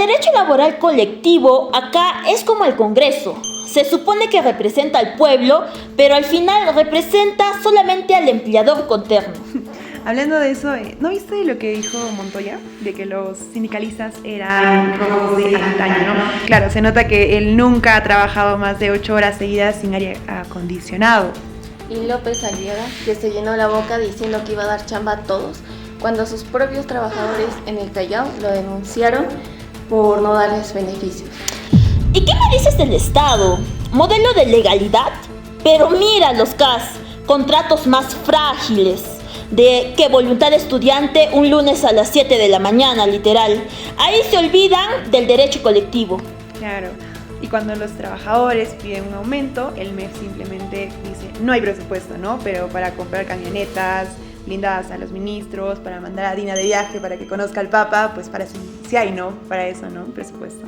derecho laboral colectivo acá es como el Congreso. Se supone que representa al pueblo, pero al final representa solamente al empleador con terno. Hablando de eso, ¿no viste lo que dijo Montoya? De que los sindicalistas eran robos de antaño, ¿no? Claro, se nota que él nunca ha trabajado más de 8 horas seguidas sin aire acondicionado. Y López Aliaga, que se llenó la boca diciendo que iba a dar chamba a todos, cuando sus propios trabajadores en el Callao lo denunciaron por no darles beneficios. ¿Y qué me dices del Estado? ¿Modelo de legalidad? Pero mira los CAS, contratos más frágiles. De que voluntad de estudiante un lunes a las 7 de la mañana, literal. Ahí se olvidan del derecho colectivo. Claro, y cuando los trabajadores piden un aumento, el MEF simplemente dice, no hay presupuesto, ¿no? Pero para comprar camionetas blindadas a los ministros, para mandar a Dina de viaje para que conozca al Papa, pues para sí hay, ¿no? Para eso, ¿no? Presupuesto.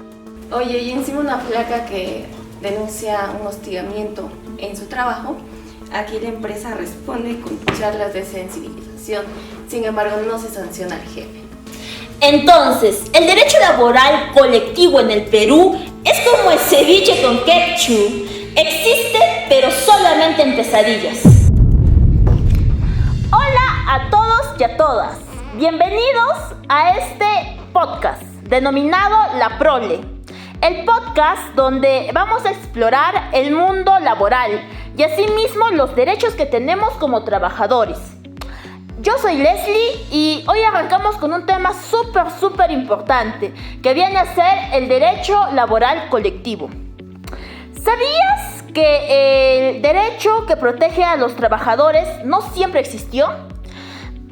Oye, y encima una flaca que denuncia un hostigamiento en su trabajo. Aquí la empresa responde con charlas de sensibilización, sin embargo no se sanciona al jefe. Entonces, el derecho laboral colectivo en el Perú es como el ceviche con ketchup. Existe, pero solamente en pesadillas. Hola a todos y a todas. Bienvenidos a este podcast denominado La Prole. El podcast donde vamos a explorar el mundo laboral y asimismo los derechos que tenemos como trabajadores. Yo soy Leslie y hoy arrancamos con un tema súper importante que viene a ser el derecho laboral colectivo. ¿Sabías que el derecho que protege a los trabajadores no siempre existió?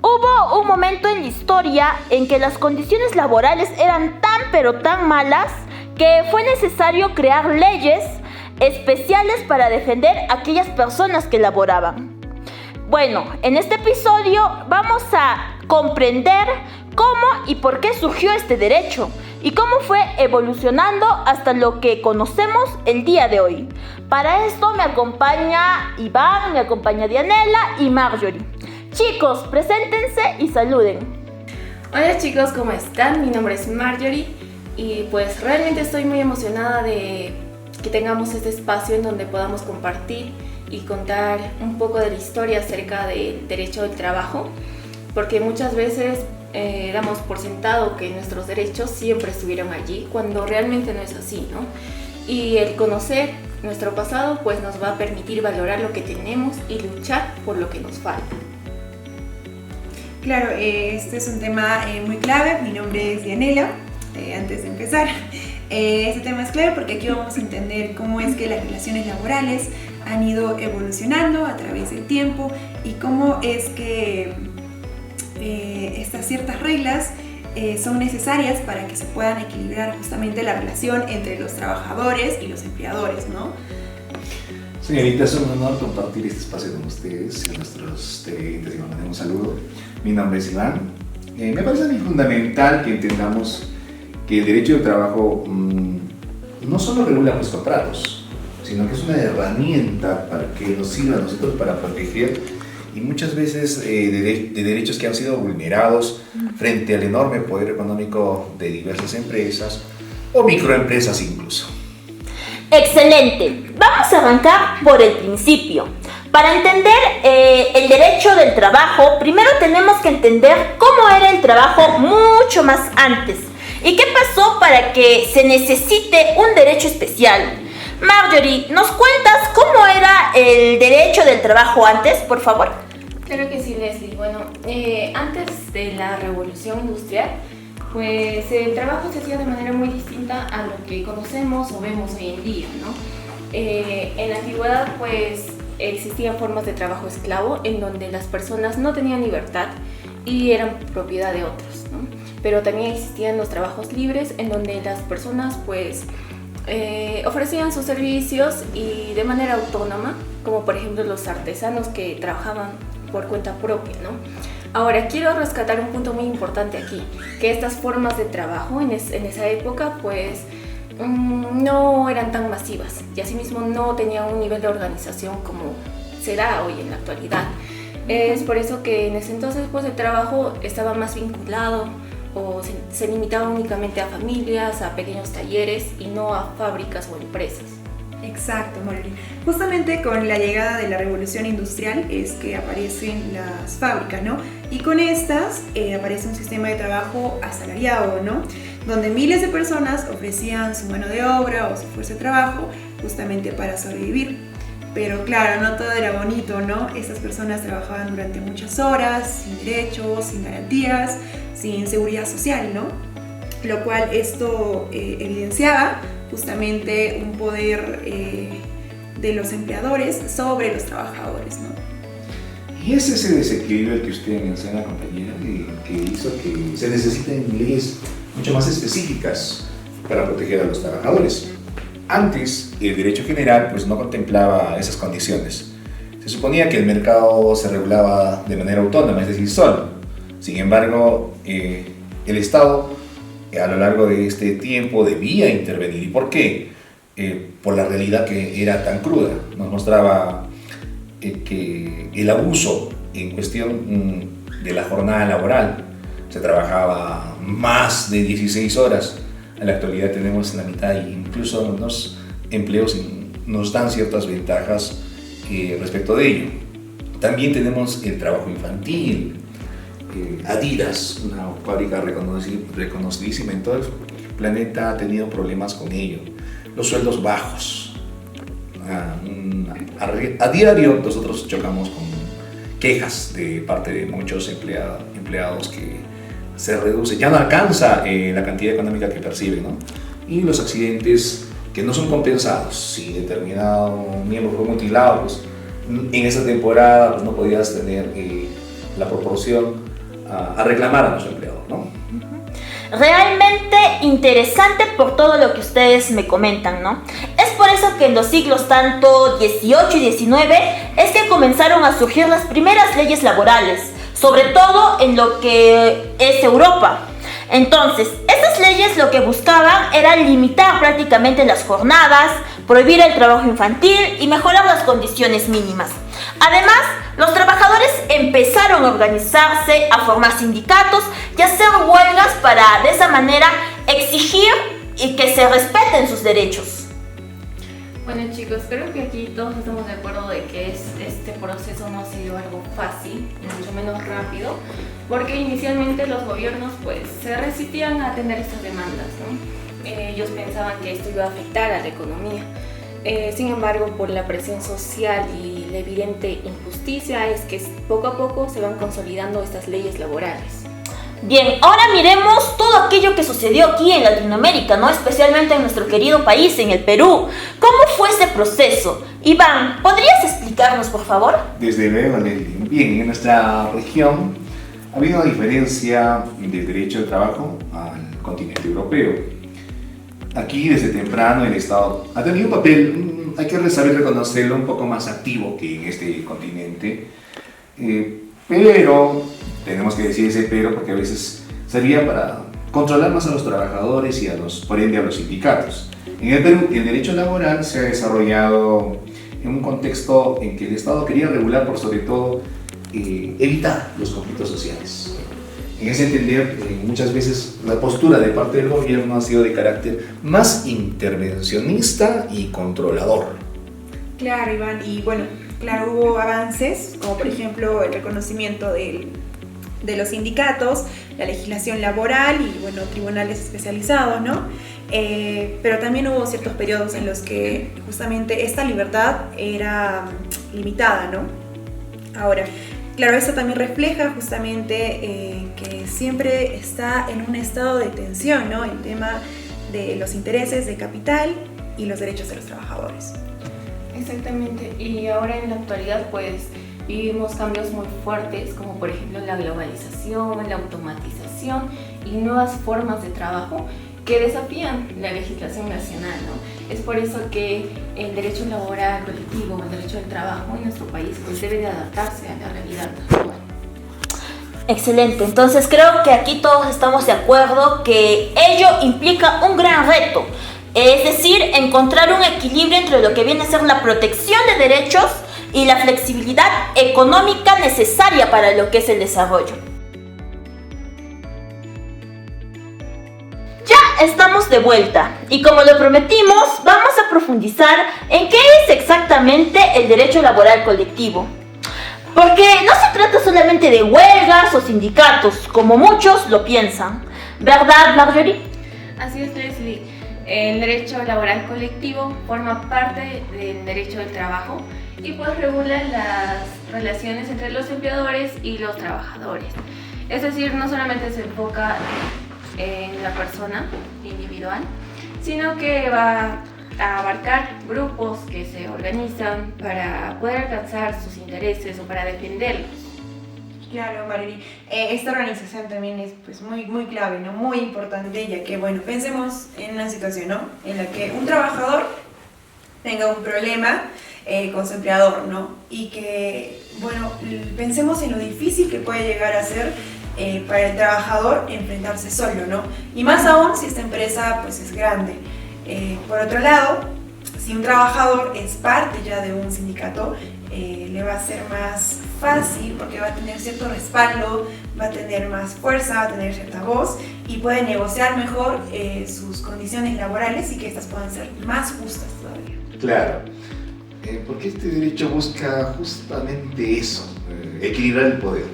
Hubo un momento en la historia en que las condiciones laborales eran tan malas que fue necesario crear leyes especiales para defender a aquellas personas que laboraban. Bueno, en este episodio vamos a comprender cómo y por qué surgió este derecho y cómo fue evolucionando hasta lo que conocemos el día de hoy. Para esto me acompaña Iván, me acompaña Dianela y Marjorie. Chicos, preséntense y saluden. Hola chicos, ¿cómo están? Mi nombre es Marjorie y pues realmente estoy muy emocionada de que tengamos este espacio en donde podamos compartir y contar un poco de la historia acerca del derecho del trabajo, porque muchas veces damos por sentado que nuestros derechos siempre estuvieron allí, cuando realmente no es así, ¿no? Y el conocer nuestro pasado pues nos va a permitir valorar lo que tenemos y luchar por lo que nos falta. Claro, este es un tema muy clave. Mi nombre es Dianela. Antes de empezar, este tema es clave porque aquí vamos a entender cómo es que las relaciones laborales han ido evolucionando a través del tiempo y cómo es que estas ciertas reglas son necesarias para que se puedan equilibrar justamente la relación entre los trabajadores y los empleadores, ¿no? Señoritas, es un honor compartir este espacio con ustedes y a nuestros televidentes. Les mando un saludo. Mi nombre es Iván. Me parece a mí fundamental que entendamos que el derecho del trabajo no solo regula los contratos, sino que es una herramienta para que nos sirva a nosotros para proteger y muchas veces de derechos que han sido vulnerados frente al enorme poder económico de diversas empresas o microempresas incluso. Excelente. Vamos a arrancar por el principio. Para entender el derecho del trabajo, primero tenemos que entender cómo era el trabajo mucho más antes. ¿Y qué pasó para que se necesite un derecho especial? Marjorie, ¿nos cuentas cómo era el derecho del trabajo antes, por favor? Claro que sí, Leslie. Bueno, antes de la revolución industrial, pues el trabajo se hacía de manera muy distinta a lo que conocemos o vemos hoy en día, ¿no? En la antigüedad, pues existían formas de trabajo esclavo en donde las personas no tenían libertad y eran propiedad de otros, ¿no? Pero también existían los trabajos libres en donde las personas pues ofrecían sus servicios y de manera autónoma, como por ejemplo los artesanos que trabajaban por cuenta propia, ¿no? Ahora, quiero rescatar un punto muy importante aquí, que estas formas de trabajo en esa época pues no eran tan masivas y asimismo no tenían un nivel de organización como se da hoy en la actualidad. Es por eso que en ese entonces pues el trabajo estaba más vinculado se limitaba únicamente a familias, a pequeños talleres y no a fábricas o empresas. Exacto, Marilyn. Justamente con la llegada de la revolución industrial es que aparecen las fábricas, ¿no? Y con estas aparece un sistema de trabajo asalariado, ¿no? Donde miles de personas ofrecían su mano de obra o su fuerza de trabajo justamente para sobrevivir. Pero claro, no todo era bonito, ¿no? Estas personas trabajaban durante muchas horas, sin derechos, sin garantías, sin seguridad social, ¿no? Lo cual esto evidenciaba justamente un poder de los empleadores sobre los trabajadores, ¿no? Y es ese desequilibrio el que usted menciona, compañera, que hizo que se necesiten leyes mucho más específicas para proteger a los trabajadores. Antes, el derecho general pues, no contemplaba esas condiciones. Se suponía que el mercado se regulaba de manera autónoma, es decir, solo. Sin embargo, el Estado a lo largo de este tiempo debía intervenir. ¿Y por qué? Por la realidad que era tan cruda. Nos mostraba que el abuso en cuestión de la jornada laboral, se trabajaba más de 16 horas. En la actualidad tenemos la mitad e incluso algunos empleos nos dan ciertas ventajas respecto de ello. También tenemos el trabajo infantil. Adidas, una fábrica reconocidísima en todo el planeta, ha tenido problemas con ello. Los sueldos bajos. A diario nosotros chocamos con quejas de parte de muchos empleados que se reduce, ya no alcanza la cantidad económica que perciben, ¿no? Y los accidentes que no son compensados. Si determinado miembro fue mutilado, pues, en esa temporada pues, no podías tener la proporción a reclamar a nuestro empleador, ¿no? Realmente interesante por todo lo que ustedes me comentan, ¿no? Es por eso que en los siglos tanto 18 y 19 es que comenzaron a surgir las primeras leyes laborales, sobre todo en lo que es Europa. Entonces, estas leyes lo que buscaban era limitar prácticamente las jornadas, prohibir el trabajo infantil y mejorar las condiciones mínimas. Además, los trabajadores empezaron a organizarse, a formar sindicatos y a hacer huelgas para de esa manera exigir y que se respeten sus derechos. Bueno chicos, creo que aquí todos estamos de acuerdo de que este proceso no ha sido algo fácil, mucho menos rápido, porque inicialmente los gobiernos pues se resistían a atender estas demandas, ¿no? Ellos pensaban que esto iba a afectar a la economía. Sin embargo, por la presión social y la evidente injusticia es que poco a poco se van consolidando estas leyes laborales. Bien, ahora miremos todo aquello que sucedió aquí en Latinoamérica, ¿no? Especialmente en nuestro querido país, en el Perú. ¿Cómo fue ese proceso? Iván, ¿podrías explicarnos, por favor? Desde luego, Leslie. Bien, en nuestra región ha habido una diferencia del derecho de trabajo al continente europeo. Aquí, desde temprano, el Estado ha tenido un papel, hay que saber reconocerlo, un poco más activo que en este continente. Pero, tenemos que decir ese pero porque a veces servía para controlar más a los trabajadores y por ende a los sindicatos. En el Perú, el derecho laboral se ha desarrollado en un contexto en que el Estado quería regular, por sobre todo, evitar los conflictos sociales. En ese entender, muchas veces la postura de parte del gobierno ha sido de carácter más intervencionista y controlador. Claro, Iván, y bueno, claro, hubo avances, como por ejemplo el reconocimiento de los sindicatos, la legislación laboral y bueno, tribunales especializados, ¿no? Pero también hubo ciertos periodos en los que justamente esta libertad era limitada, ¿no? Ahora, claro, esto también refleja justamente que siempre está en un estado de tensión, ¿no? El tema de los intereses de capital y los derechos de los trabajadores. Exactamente, y ahora en la actualidad pues vivimos cambios muy fuertes como por ejemplo la globalización, la automatización y nuevas formas de trabajo que desafían la legislación nacional, ¿no? Es por eso que el derecho laboral colectivo, el derecho del trabajo en nuestro país pues debe de adaptarse a la realidad actual. Excelente, entonces creo que aquí todos estamos de acuerdo que ello implica un gran reto, es decir, encontrar un equilibrio entre lo que viene a ser la protección de derechos y la flexibilidad económica necesaria para lo que es el desarrollo. estamos de vuelta y como lo prometimos, vamos a profundizar en qué es exactamente el derecho laboral colectivo. Porque no se trata solamente de huelgas o sindicatos, como muchos lo piensan. ¿Verdad, Marjorie? Así es, Leslie. El derecho laboral colectivo forma parte del derecho del trabajo y pues regula las relaciones entre los empleadores y los trabajadores. Es decir, no solamente se enfoca en la persona individual, sino que va a abarcar grupos que se organizan para poder alcanzar sus intereses o para defenderlos. Claro, Marily. Esta organización también es pues muy clave, ¿no? Muy importante, ya que, bueno, pensemos en una situación, ¿no? En la que un trabajador tenga un problema con su empleador, ¿no? Y que, bueno, pensemos en lo difícil que puede llegar a ser para el trabajador enfrentarse solo, ¿no? Y más aún si esta empresa pues es grande. Por otro lado, si un trabajador es parte ya de un sindicato, le va a ser más fácil porque va a tener cierto respaldo, va a tener más fuerza, va a tener cierta voz y puede negociar mejor sus condiciones laborales y que estas puedan ser más justas todavía. Claro, porque este derecho busca justamente eso, equilibrar el poder.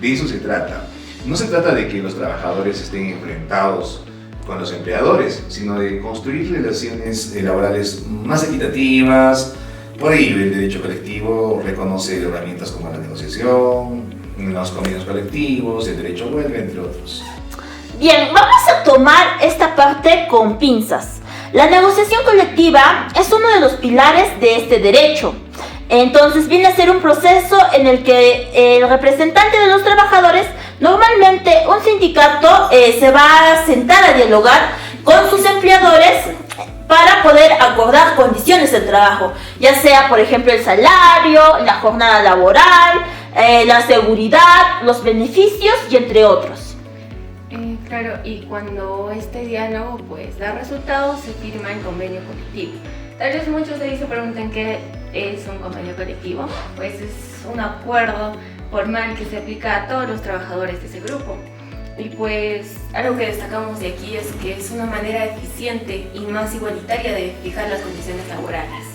De eso se trata. No se trata de que los trabajadores estén enfrentados con los empleadores, sino de construir relaciones laborales más equitativas. Por ello, el derecho colectivo reconoce herramientas como la negociación, los convenios colectivos, el derecho a huelga, entre otros. Bien, vamos a tomar esta parte con pinzas. La negociación colectiva es uno de los pilares de este derecho. Entonces viene a ser un proceso en el que el representante de los trabajadores, normalmente un sindicato, se va a sentar a dialogar con sus empleadores para poder acordar condiciones de trabajo, ya sea, por ejemplo, el salario, la jornada laboral, la seguridad, los beneficios y entre otros. Claro, y cuando este diálogo pues da resultados, se firma el convenio colectivo. Tal vez muchos de ahí se preguntan qué es un convenio colectivo. Pues es un acuerdo formal que se aplica a todos los trabajadores de ese grupo. Y pues algo que destacamos de aquí es que es una manera eficiente y más igualitaria de fijar las condiciones laborales.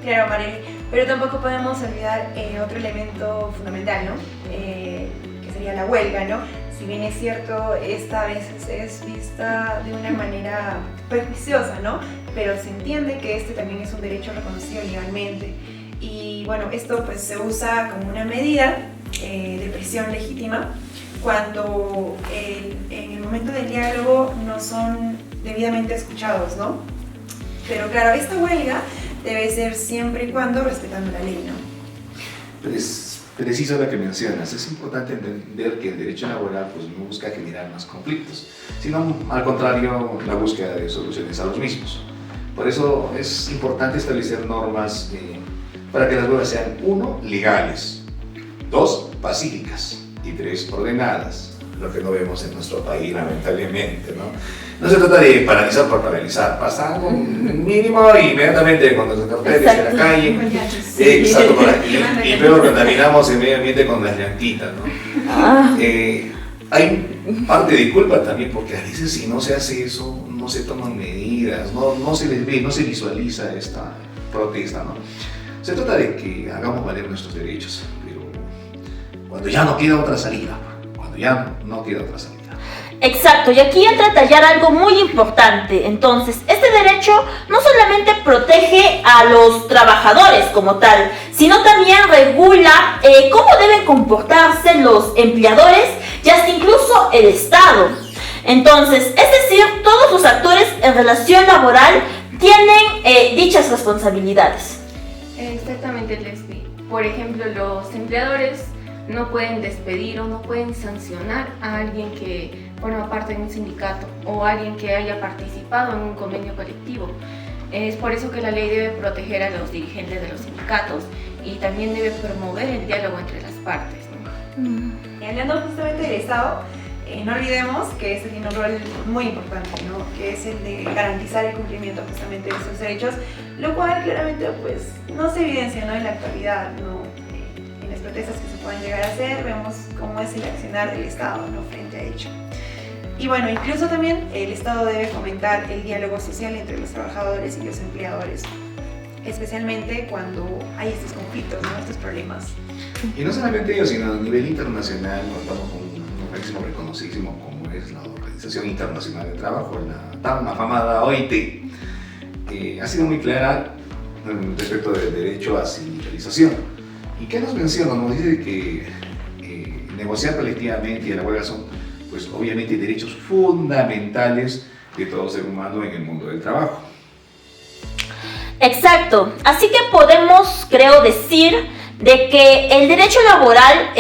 Claro, Marily, pero tampoco podemos olvidar otro elemento fundamental, ¿no? Que sería la huelga, ¿no? Si bien es cierto, esta a veces es vista de una manera perjuiciosa, ¿no? Pero se entiende que este también es un derecho reconocido legalmente. Y bueno, esto pues se usa como una medida de presión legítima cuando en el momento del diálogo no son debidamente escuchados, ¿no? Pero claro, esta huelga debe ser siempre y cuando respetando la ley, ¿no? Es preciso lo que mencionas. Es importante entender que el derecho laboral pues, no busca generar más conflictos, sino al contrario, la búsqueda de soluciones a los mismos. Por eso es importante establecer normas para que las huelgas sean 1, legales, 2, pacíficas y 3, ordenadas, lo que no vemos en nuestro país lamentablemente, ¿no? No se trata de paralizar por paralizar, pasa algo mínimo y inmediatamente con los carteles en la calle, exacto, y luego contaminamos el medio ambiente con las llantitas, ¿no? Hay parte de culpa también porque a veces si no se hace eso, no se toman medidas, no se les ve, no se visualiza esta protesta, ¿no? Se trata de que hagamos valer nuestros derechos, pero cuando ya no queda otra salida, Exacto, y aquí entra a tallar algo muy importante. Entonces, este derecho no solamente protege a los trabajadores como tal, sino también regula cómo deben comportarse los empleadores y hasta incluso el Estado. Entonces, es decir, todos los actores en relación laboral tienen dichas responsabilidades. Exactamente, Leslie. Por ejemplo, los empleadores no pueden despedir o no pueden sancionar a alguien que forma parte de un sindicato o alguien que haya participado en un convenio colectivo. Es por eso que la ley debe proteger a los dirigentes de los sindicatos y también debe promover el diálogo entre las partes, ¿no? Y hablando justamente del Estado, no olvidemos que este tiene un rol muy importante, ¿no? Que es el de garantizar el cumplimiento justamente de esos derechos, lo cual claramente pues no se evidencia, ¿no? En la actualidad, ¿no? En las protestas que se pueden llegar a hacer, vemos cómo es el accionar del Estado, ¿no? Frente a ello. Y bueno, incluso también el Estado debe fomentar el diálogo social entre los trabajadores y los empleadores, especialmente cuando hay estos conflictos, ¿no? Estos problemas. Y no solamente ellos, sino a nivel internacional, contamos con un organismo reconocidísimo como es la Organización Internacional del Trabajo, la tan afamada OIT, que ha sido muy clara respecto del derecho a sindicalización. ¿Y qué nos menciona? Nos dice que negociar colectivamente y a la huelga son, pues obviamente, derechos fundamentales de todo ser humano en el mundo del trabajo. Exacto, así que podemos, creo, decir de que el derecho laboral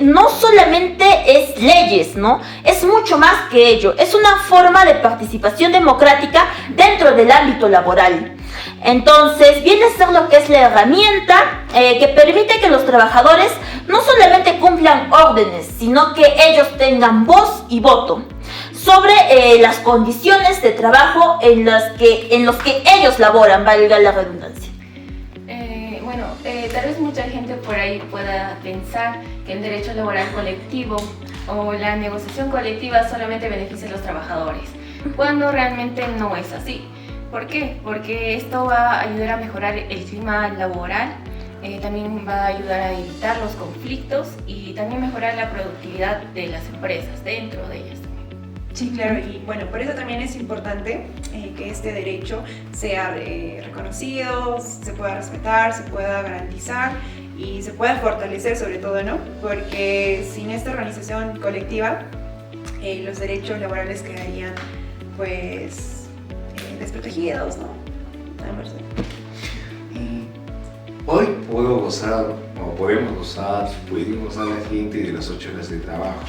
no solamente es leyes, ¿no? Es mucho más que ello, es una forma de participación democrática dentro del ámbito laboral. Entonces, viene a ser lo que es la herramienta que permite que los trabajadores no solamente cumplan órdenes, sino que ellos tengan voz y voto sobre las condiciones de trabajo en los que ellos laboran, valga la redundancia. Tal vez mucha gente por ahí pueda pensar que el derecho laboral colectivo o la negociación colectiva solamente beneficia a los trabajadores, cuando realmente no es así. ¿Por qué? Porque esto va a ayudar a mejorar el clima laboral, también va a ayudar a evitar los conflictos y también mejorar la productividad de las empresas dentro de ellas. Sí, claro, y bueno, por eso también es importante que este derecho sea reconocido, se pueda respetar, se pueda garantizar y se pueda fortalecer sobre todo, ¿no? Porque sin esta organización colectiva, los derechos laborales quedarían, pues, desprotegidos, ¿no? Hoy puedo gozar, o podemos gozar la gente de las 8 horas de trabajo.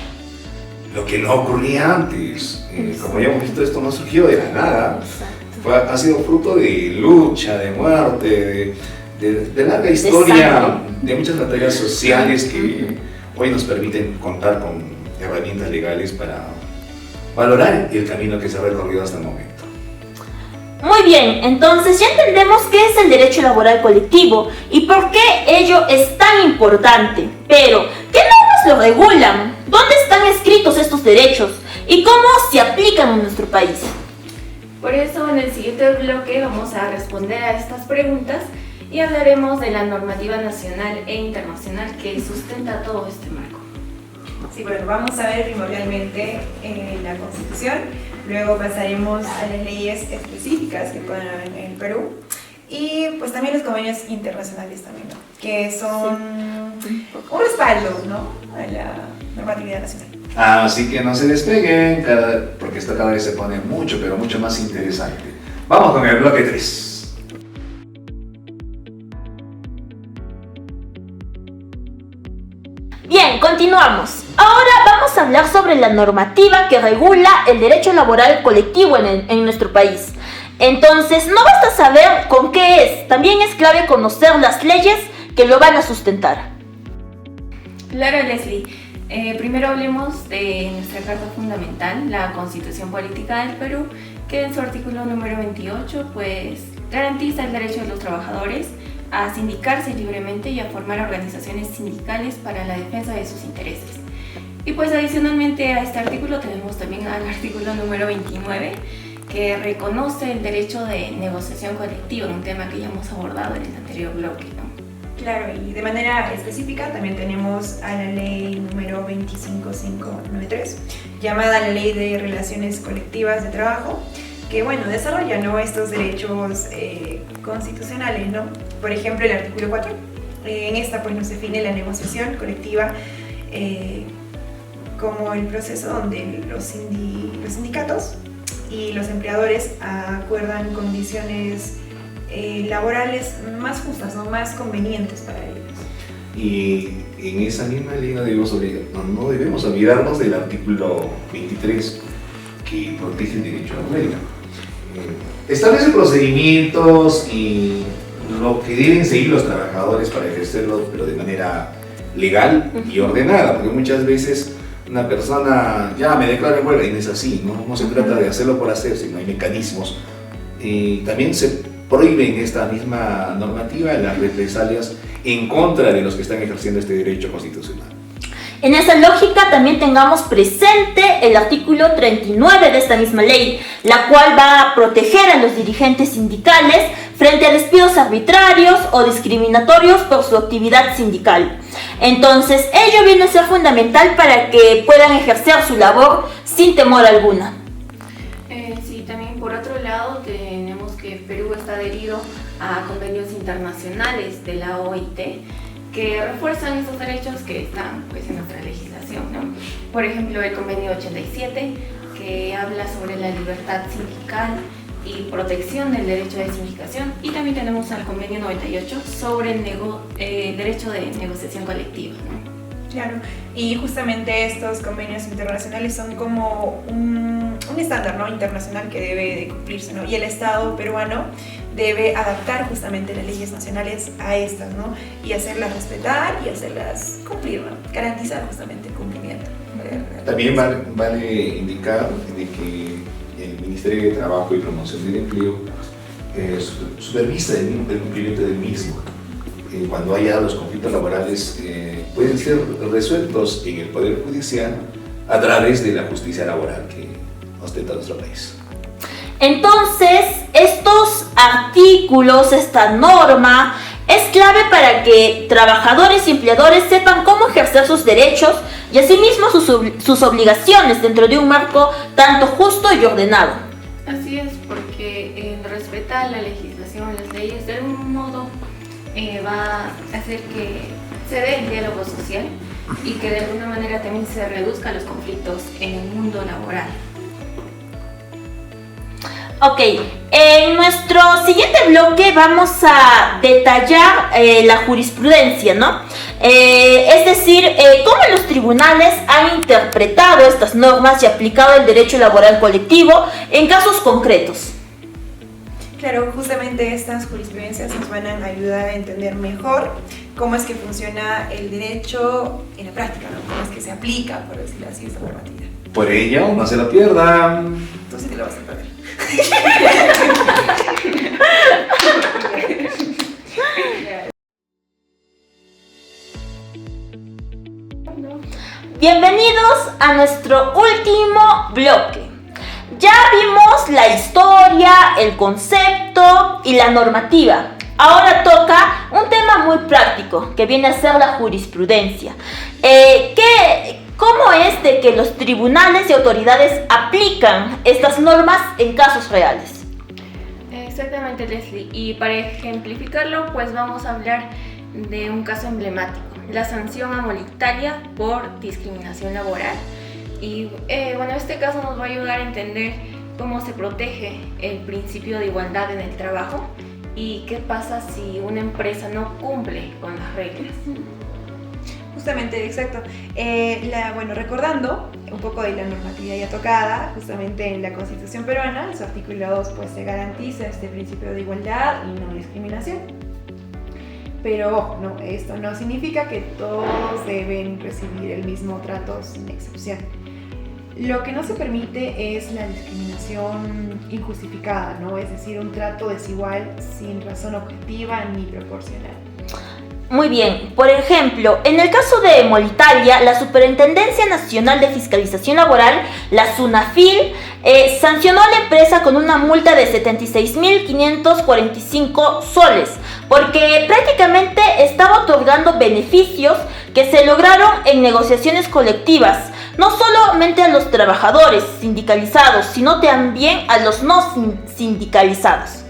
Lo que no ocurría antes. Como ya hemos visto, esto no surgió de la nada. Ha sido fruto de lucha, de muerte, de larga historia, de muchas batallas sociales que hoy nos permiten contar con herramientas legales para valorar el camino que se ha recorrido hasta el momento. Muy bien, entonces ya entendemos qué es el derecho laboral colectivo y por qué ello es tan importante. Pero, ¿qué normas lo regulan? ¿Dónde están escritos estos derechos? ¿Y cómo se aplican en nuestro país? Por eso, en el siguiente bloque vamos a responder a estas preguntas y hablaremos de la normativa nacional e internacional que sustenta todo este marco. Sí, bueno, vamos a ver primordialmente la Constitución, luego pasaremos a las leyes específicas que pueden haber en el Perú y pues también los convenios internacionales también, ¿no? Que son un respaldo, ¿no? A la normatividad nacional. Así que no se despeguen, porque esto cada vez se pone mucho, pero mucho más interesante. Vamos con el bloque 3. Bien, continuamos. Ahora vamos a hablar sobre la normativa que regula el derecho laboral colectivo en nuestro país. Entonces, no basta saber con qué es, también es clave conocer las leyes que lo van a sustentar. Claro, Leslie. Primero hablemos de nuestra Carta Fundamental, la Constitución Política del Perú, que en su artículo número 28 pues, garantiza el derecho de los trabajadores a sindicarse libremente y a formar organizaciones sindicales para la defensa de sus intereses. Y pues adicionalmente a este artículo tenemos también al artículo número 29, que reconoce el derecho de negociación colectiva, un tema que ya hemos abordado en el anterior bloque, ¿no? Claro, y de manera específica también tenemos a la ley número 25593, llamada la Ley de Relaciones Colectivas de Trabajo, que bueno, desarrolla, ¿no?, estos derechos constitucionales, ¿no? Por ejemplo, el artículo 4, en esta pues nos define la negociación colectiva como el proceso donde los sindicatos y los empleadores acuerdan condiciones laborales más justas, ¿no?, más convenientes para ellos. Y en esa misma ley no debemos olvidarnos del artículo 23, que protege el derecho a la huelga. Establece procedimientos y lo que deben seguir los trabajadores para ejercerlo, pero de manera legal y ordenada, porque muchas veces una persona ya me declara en huelga y no es así, no se trata de hacerlo por hacer, sino hay mecanismos. También se prohíbe en esta misma normativa las represalias en contra de los que están ejerciendo este derecho constitucional. En esa lógica también tengamos presente el artículo 39 de esta misma ley, la cual va a proteger a los dirigentes sindicales frente a despidos arbitrarios o discriminatorios por su actividad sindical. Entonces, ello viene a ser fundamental para que puedan ejercer su labor sin temor alguna. Sí, también por otro lado tenemos que Perú está adherido a convenios internacionales de la OIT que refuerzan esos derechos que están pues, en nuestra legislación, ¿no? Por ejemplo, el convenio 87 que habla sobre la libertad sindical y protección del derecho de sindicación, y también tenemos al convenio 98 sobre el derecho de negociación colectiva, ¿no? Claro, y justamente estos convenios internacionales son como un estándar, ¿no?, internacional que debe de cumplirse, ¿no? Y el Estado peruano debe adaptar justamente las leyes nacionales a estas, ¿no? Y hacerlas respetar y hacerlas cumplir, ¿no? Garantizar justamente el cumplimiento. También vale indicar de que el Ministerio de Trabajo y Promoción del Empleo supervisa el cumplimiento del mismo. Cuando haya los conflictos laborales pueden ser resueltos en el Poder Judicial a través de la justicia laboral que ostenta nuestro país. Entonces, estos artículos, esta norma, es clave para que trabajadores y empleadores sepan cómo ejercer sus derechos y asimismo sus obligaciones dentro de un marco tanto justo y ordenado. Así es, porque respetar la legislación, las leyes, de algún modo va a hacer que se dé el diálogo social y que de alguna manera también se reduzcan los conflictos en el mundo laboral. Ok, en nuestro siguiente bloque vamos a detallar la jurisprudencia, ¿no? Es decir, cómo los tribunales han interpretado estas normas y aplicado el derecho laboral colectivo en casos concretos. Claro, justamente estas jurisprudencias nos van a ayudar a entender mejor cómo es que funciona el derecho en la práctica, ¿no? Cómo es que se aplica, por decirlo así, esta normativa. Por ello, no se lo pierdan. Tú sí te lo vas a perder. Bienvenidos a nuestro último bloque. Ya vimos la historia, el concepto y la normativa. Ahora toca un tema muy práctico que viene a ser la jurisprudencia. ¿Cómo es de que los tribunales y autoridades aplican estas normas en casos reales? Exactamente, Leslie. Y para ejemplificarlo, pues vamos a hablar de un caso emblemático, la sanción amonestaria por discriminación laboral. Y bueno, este caso nos va a ayudar a entender cómo se protege el principio de igualdad en el trabajo y qué pasa si una empresa no cumple con las reglas. Justamente, exacto. Bueno, recordando un poco de la normatividad ya tocada, justamente en la Constitución peruana, en su artículo 2, pues se garantiza este principio de igualdad y no discriminación. Pero no, esto no significa que todos deben recibir el mismo trato sin excepción. Lo que no se permite es la discriminación injustificada, ¿no? Es decir, un trato desigual sin razón objetiva ni proporcional. Muy bien, por ejemplo, en el caso de Molitalia, la Superintendencia Nacional de Fiscalización Laboral, la SUNAFIL, sancionó a la empresa con una multa de 76.545 soles, porque prácticamente estaba otorgando beneficios que se lograron en negociaciones colectivas, no solamente a los trabajadores sindicalizados, sino también a los no sindicalizados.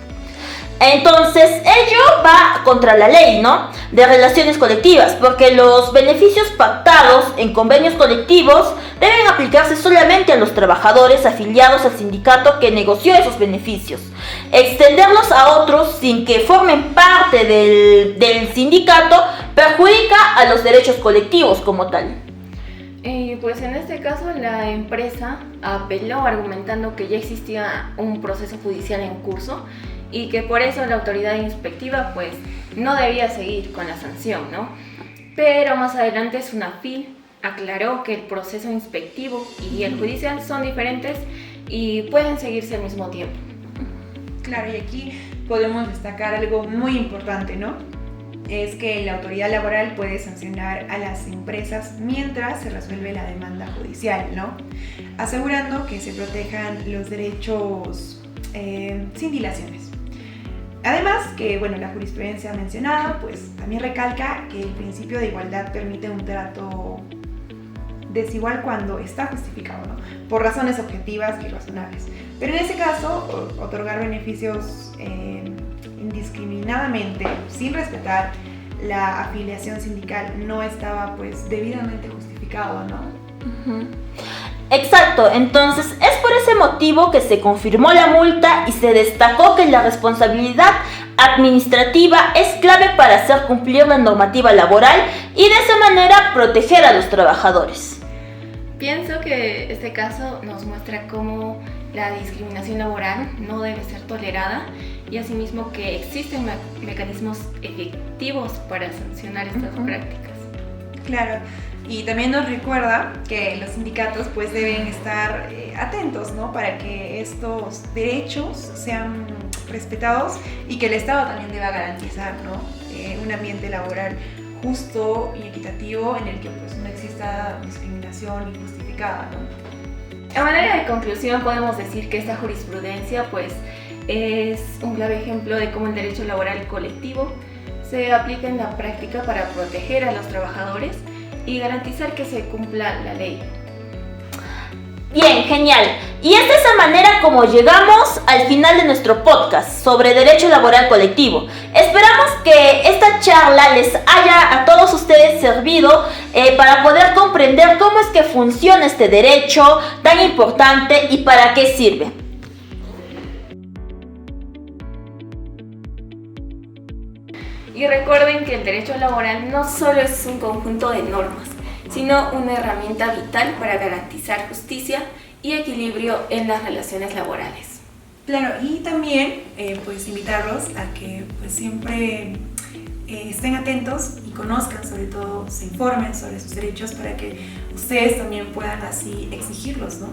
Entonces, ello va contra la ley, ¿no?, de relaciones colectivas, porque los beneficios pactados en convenios colectivos deben aplicarse solamente a los trabajadores afiliados al sindicato que negoció esos beneficios. Extenderlos a otros sin que formen parte del sindicato perjudica a los derechos colectivos como tal. Pues en este caso la empresa apeló argumentando que ya existía un proceso judicial en curso y que por eso la autoridad inspectiva pues no debía seguir con la sanción, ¿no? Pero más adelante SUNAFIL aclaró que el proceso inspectivo y el judicial son diferentes y pueden seguirse al mismo tiempo. Claro, y aquí podemos destacar algo muy importante, ¿no? es que la autoridad laboral puede sancionar a las empresas mientras se resuelve la demanda judicial, ¿no? Asegurando que se protejan los derechos sin dilaciones. Además, que bueno, la jurisprudencia mencionada pues también recalca que el principio de igualdad permite un trato desigual cuando está justificado, ¿no? Por razones objetivas y razonables. Pero en ese caso, otorgar beneficios indiscriminadamente, sin respetar la afiliación sindical, no estaba pues debidamente justificado, ¿no? Uh-huh. Exacto, entonces es por ese motivo que se confirmó la multa y se destacó que la responsabilidad administrativa es clave para hacer cumplir la normativa laboral y de esa manera proteger a los trabajadores. Pienso que este caso nos muestra cómo la discriminación laboral no debe ser tolerada y asimismo que existen mecanismos efectivos para sancionar estas prácticas. Claro, y también nos recuerda que los sindicatos pues deben estar atentos, ¿no? Para que estos derechos sean respetados y que el Estado también deba garantizar, ¿no? Un ambiente laboral justo y equitativo en el que pues no exista discriminación injustificada, ¿no? A manera de conclusión podemos decir que esta jurisprudencia pues es un clave ejemplo de cómo el derecho laboral colectivo se aplica en la práctica para proteger a los trabajadores y garantizar que se cumpla la ley. Bien, genial. Y es de esa manera como llegamos al final de nuestro podcast sobre derecho laboral colectivo. Esperamos que esta charla les haya a todos ustedes servido para poder comprender cómo es que funciona este derecho tan importante y para qué sirve. Y recuerden que el derecho laboral no solo es un conjunto de normas, sino una herramienta vital para garantizar justicia y equilibrio en las relaciones laborales. Claro, y también pues invitarlos a que pues siempre estén atentos y conozcan, sobre todo se informen sobre sus derechos para que ustedes también puedan así exigirlos, ¿no?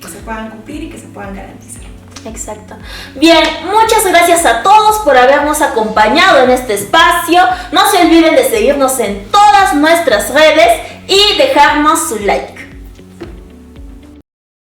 Que se puedan cumplir y que se puedan garantizar. Exacto. Bien, muchas gracias a todos por habernos acompañado en este espacio. No se olviden de seguirnos en todas nuestras redes y dejarnos su like.